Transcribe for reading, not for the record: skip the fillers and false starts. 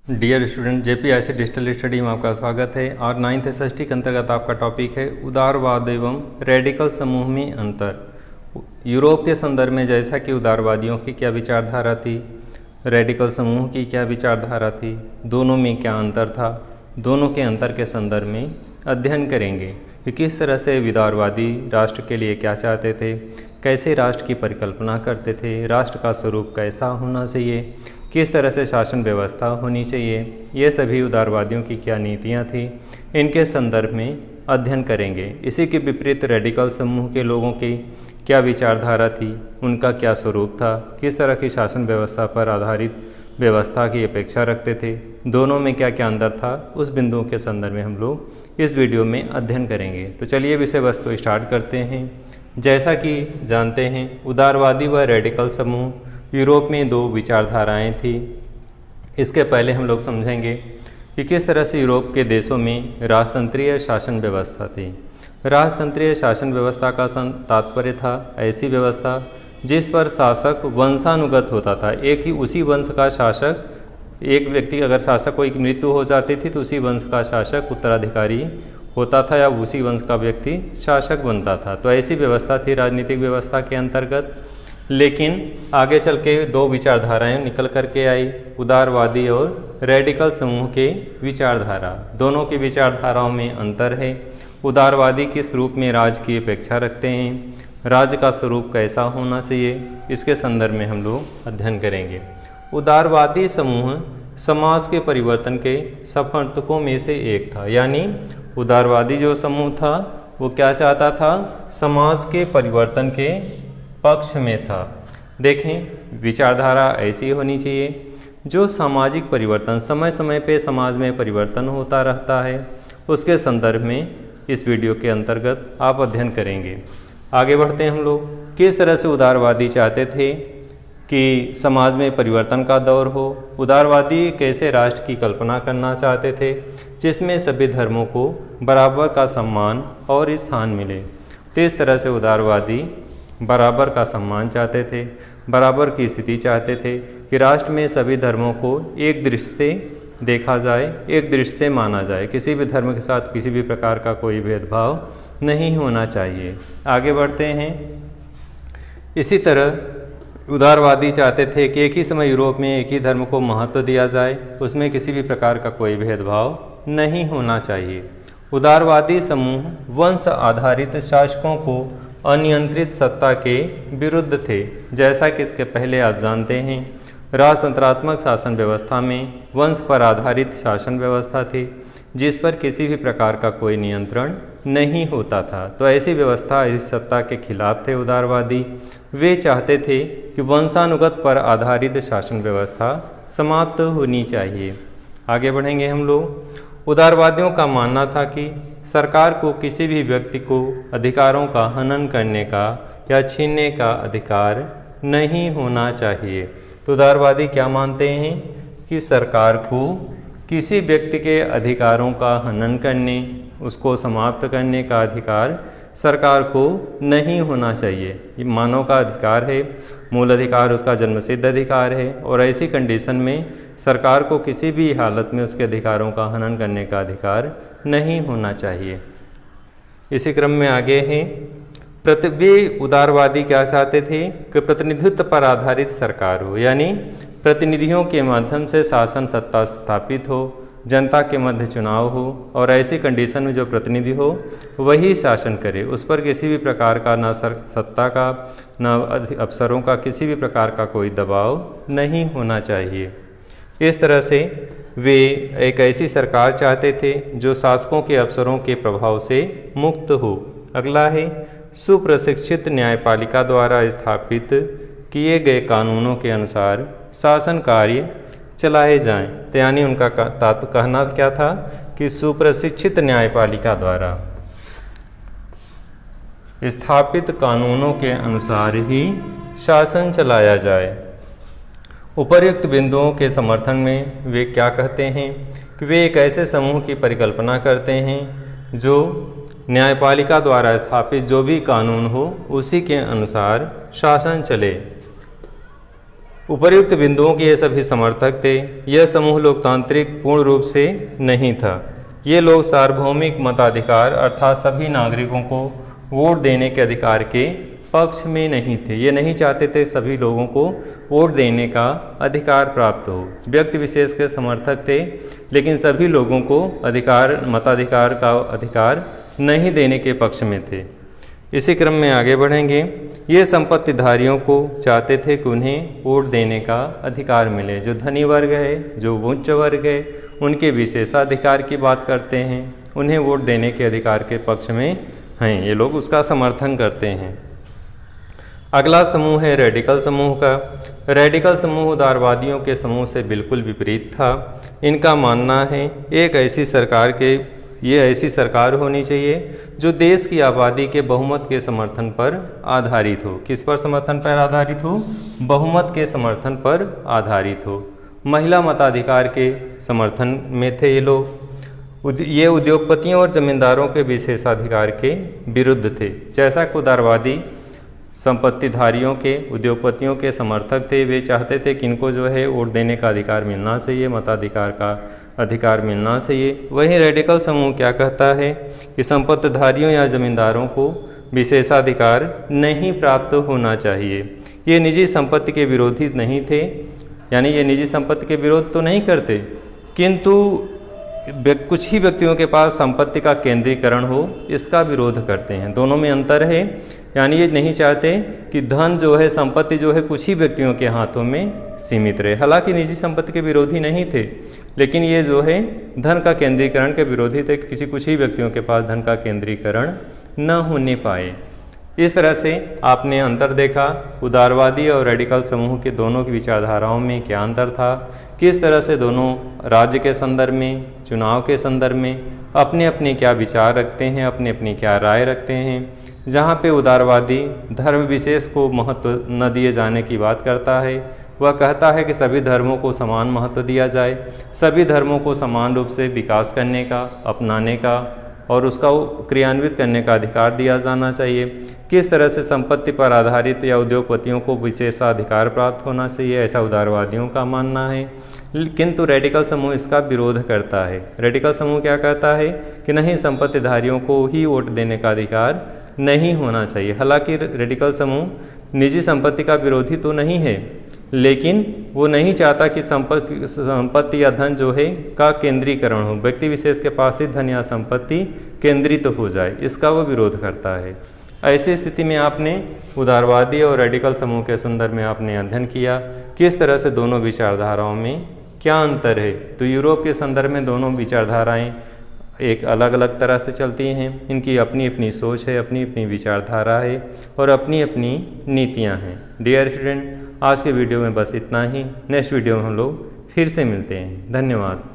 Dear student, जेपीआईसी digital study में आपका स्वागत है। और 9th SST के अंतर्गत आपका टॉपिक है उदारवाद एवं रेडिकल समूह में अंतर। यूरोप के संदर्भ में जैसा कि उदारवादियों की क्या विचारधारा थी, रेडिकल समूह की क्या विचारधारा थी, दोनों में क्या अंतर था, दोनों के अंतर के संदर्भ में अध्ययन करेंगे कि किस तरह से उदारवादी राष्ट्र के लिए क्या चाहते थे, कैसे राष्ट्र की परिकल्पना करते थे, राष्ट्र का स्वरूप कैसा होना चाहिए, किस तरह से शासन व्यवस्था होनी चाहिए, ये सभी उदारवादियों की क्या नीतियाँ थी, इनके संदर्भ में अध्ययन करेंगे। इसी के विपरीत रेडिकल समूह के लोगों की क्या विचारधारा थी, उनका क्या स्वरूप था, किस तरह की शासन व्यवस्था पर आधारित व्यवस्था की अपेक्षा रखते थे, दोनों में क्या क्या अंतर था, उस बिंदुओं के संदर्भ में हम लोग इस वीडियो में अध्ययन करेंगे। तो चलिए विषय वस्तु स्टार्ट करते हैं। जैसा कि जानते हैं, उदारवादी व रेडिकल समूह यूरोप में दो विचारधाराएं थी। इसके पहले हम लोग समझेंगे कि किस तरह से यूरोप के देशों में राजतंत्रीय शासन व्यवस्था थी। राजतंत्रीय शासन व्यवस्था का तात्पर्य था ऐसी व्यवस्था जिस पर शासक वंशानुगत होता था। एक ही उसी वंश का शासक, एक व्यक्ति अगर शासक कोई की मृत्यु हो जाती थी तो उसी वंश का शासक उत्तराधिकारी होता था या उसी वंश का व्यक्ति शासक बनता था। तो ऐसी व्यवस्था थी राजनीतिक व्यवस्था के अंतर्गत। लेकिन आगे चल के दो विचारधाराएं निकल कर के आई, उदारवादी और रेडिकल समूह के विचारधारा। दोनों की विचारधाराओं में अंतर है। उदारवादी किस रूप में राज्य की अपेक्षा रखते हैं, राज्य का स्वरूप कैसा होना चाहिए, इसके संदर्भ में हम लोग अध्ययन करेंगे। उदारवादी समूह समाज के परिवर्तन के समर्थकों में से एक था। यानी उदारवादी जो समूह था वो क्या चाहता था, समाज के परिवर्तन के पक्ष में था। देखें, विचारधारा ऐसी होनी चाहिए जो सामाजिक परिवर्तन, समय समय पे समाज में परिवर्तन होता रहता है, उसके संदर्भ में इस वीडियो के अंतर्गत आप अध्ययन करेंगे। आगे बढ़ते हैं हम लोग। किस तरह से उदारवादी चाहते थे कि समाज में परिवर्तन का दौर हो। उदारवादी कैसे राष्ट्र की कल्पना करना चाहते थे जिसमें सभी धर्मों को बराबर का सम्मान और स्थान मिले। तो इस तरह से उदारवादी बराबर का सम्मान चाहते थे, बराबर की स्थिति चाहते थे कि राष्ट्र में सभी धर्मों को एक दृष्टि से देखा जाए, एक दृष्टि से माना जाए, किसी भी धर्म के साथ किसी भी प्रकार का कोई भेदभाव नहीं होना चाहिए। आगे बढ़ते हैं। इसी तरह उदारवादी चाहते थे कि एक ही समय यूरोप में एक ही धर्म को महत्व दिया जाए, उसमें किसी भी प्रकार का कोई भेदभाव नहीं होना चाहिए। उदारवादी समूह वंश आधारित शासकों को अनियंत्रित सत्ता के विरुद्ध थे। जैसा कि इसके पहले आप जानते हैं, राजतंत्रात्मक शासन व्यवस्था में वंश पर आधारित शासन व्यवस्था थी जिस पर किसी भी प्रकार का कोई नियंत्रण नहीं होता था। तो ऐसी व्यवस्था, इस सत्ता के खिलाफ थे उदारवादी। वे चाहते थे कि वंशानुगत पर आधारित शासन व्यवस्था समाप्त होनी चाहिए। आगे बढ़ेंगे हम लोग। उदारवादियों का मानना था कि सरकार को किसी भी व्यक्ति को अधिकारों का हनन करने का या छीनने का अधिकार नहीं होना चाहिए। तो उदारवादी क्या मानते हैं कि सरकार को किसी व्यक्ति के अधिकारों का हनन करने, उसको समाप्त करने का अधिकार सरकार को नहीं होना चाहिए। ये मानव का अधिकार है, मूल अधिकार उसका जन्मसिद्ध अधिकार है, और ऐसी कंडीशन में सरकार को किसी भी हालत में उसके अधिकारों का हनन करने का अधिकार नहीं होना चाहिए। इसी क्रम में आगे हैं। वे उदारवादी क्या चाहते थे कि प्रतिनिधित्व पर आधारित सरकार हो, यानी प्रतिनिधियों के माध्यम से शासन सत्ता स्थापित हो, जनता के मध्य चुनाव हो, और ऐसी कंडीशन में जो प्रतिनिधि हो वही शासन करे, उस पर किसी भी प्रकार का ना सत्ता का ना अफसरों का किसी भी प्रकार का कोई दबाव नहीं होना चाहिए। इस तरह से वे एक ऐसी सरकार चाहते थे जो शासकों के अफसरों के प्रभाव से मुक्त हो। अगला है, सुप्रशिक्षित न्यायपालिका द्वारा स्थापित किए गए कानूनों के अनुसार शासन कार्य चलाए जाएं। तो यानी उनका कहना क्या था कि सुप्रशिक्षित न्यायपालिका द्वारा स्थापित कानूनों के अनुसार ही शासन चलाया जाए। उपर्युक्त बिंदुओं के समर्थन में वे क्या कहते हैं कि वे एक ऐसे समूह की परिकल्पना करते हैं जो न्यायपालिका द्वारा स्थापित जो भी कानून हो उसी के अनुसार शासन चले। उपर्युक्त बिंदुओं के ये सभी समर्थक थे। यह समूह लोकतांत्रिक पूर्ण रूप से नहीं था। ये लोग सार्वभौमिक मताधिकार अर्थात सभी नागरिकों को वोट देने के अधिकार के पक्ष में नहीं थे। ये नहीं चाहते थे सभी लोगों को वोट देने का अधिकार प्राप्त हो। व्यक्ति विशेष के समर्थक थे, लेकिन सभी लोगों को मताधिकार का अधिकार नहीं देने के पक्ष में थे। इसी क्रम में आगे बढ़ेंगे। ये संपत्तिधारियों को चाहते थे कि उन्हें वोट देने का अधिकार मिले। जो धनी वर्ग है, जो उच्च वर्ग है, उनके विशेषाधिकार की बात करते हैं, उन्हें वोट देने के अधिकार के पक्ष में हैं। ये लोग उसका समर्थन करते हैं। अगला समूह है रेडिकल समूह का। रेडिकल समूह उदारवादियों के समूह से बिल्कुल विपरीत था। इनका मानना है ये ऐसी सरकार होनी चाहिए जो देश की आबादी के बहुमत के समर्थन पर आधारित हो। किस पर समर्थन पर आधारित हो? बहुमत के समर्थन पर आधारित हो। महिला मताधिकार के समर्थन में थे ये लोग। ये उद्योगपतियों और जमींदारों के विशेषाधिकार के विरुद्ध थे। जैसा कि उदारवादी संपत्तिधारियों के, उद्योगपतियों के समर्थक थे, वे चाहते थे कि इनको जो है वोट देने का अधिकार मिलना चाहिए, मताधिकार का अधिकार मिलना चाहिए। वहीं रेडिकल समूह क्या कहता है कि संपत्तिधारियों या जमींदारों को विशेषाधिकार नहीं प्राप्त होना चाहिए। ये निजी संपत्ति के विरोधी नहीं थे, यानी ये निजी संपत्ति के विरोध तो नहीं करते, किंतु कुछ ही व्यक्तियों के पास संपत्ति का केंद्रीकरण हो, इसका विरोध करते हैं। दोनों में अंतर है। यानी ये नहीं चाहते कि धन जो है, संपत्ति जो है, कुछ ही व्यक्तियों के हाथों में सीमित रहे। हालांकि निजी संपत्ति के विरोधी नहीं थे, लेकिन ये जो है धन का केंद्रीकरण के विरोधी थे। किसी कुछ ही व्यक्तियों के पास धन का केंद्रीकरण न होने पाए। इस तरह से आपने अंतर देखा उदारवादी और रेडिकल समूह के दोनों की विचारधाराओं में क्या अंतर था, किस तरह से दोनों राज्य के संदर्भ में, चुनाव के संदर्भ में अपने अपने क्या विचार रखते हैं, अपनी अपनी क्या राय रखते हैं। जहाँ पे उदारवादी धर्म विशेष को महत्व न दिए जाने की बात करता है, वह कहता है कि सभी धर्मों को समान महत्व दिया जाए, सभी धर्मों को समान रूप से विकास करने का, अपनाने का और उसका क्रियान्वित करने का अधिकार दिया जाना चाहिए। किस तरह से संपत्ति पर आधारित या उद्योगपतियों को विशेषाधिकार प्राप्त होना चाहिए, ऐसा उदारवादियों का मानना है। किंतु रेडिकल समूह इसका विरोध करता है। रेडिकल समूह क्या कहता है कि नहीं, संपत्तिधारियों को ही वोट देने का अधिकार नहीं होना चाहिए। हालांकि रेडिकल समूह निजी संपत्ति का विरोधी तो नहीं है, लेकिन वो नहीं चाहता कि संपत्ति या धन जो है का केंद्रीकरण हो, व्यक्ति विशेष के पास ही धन या संपत्ति केंद्रित हो जाए, इसका वो विरोध करता है। ऐसी स्थिति में आपने उदारवादी और रेडिकल समूह के संदर्भ में आपने अध्ययन किया किस तरह से दोनों विचारधाराओं में क्या अंतर है। तो यूरोप के संदर्भ में दोनों विचारधाराएं एक अलग अलग तरह से चलती हैं। इनकी अपनी अपनी सोच है, अपनी अपनी विचारधारा है और अपनी अपनी नीतियां हैं। डियर स्टूडेंट, आज के वीडियो में बस इतना ही। नेक्स्ट वीडियो में हम लोग फिर से मिलते हैं। धन्यवाद।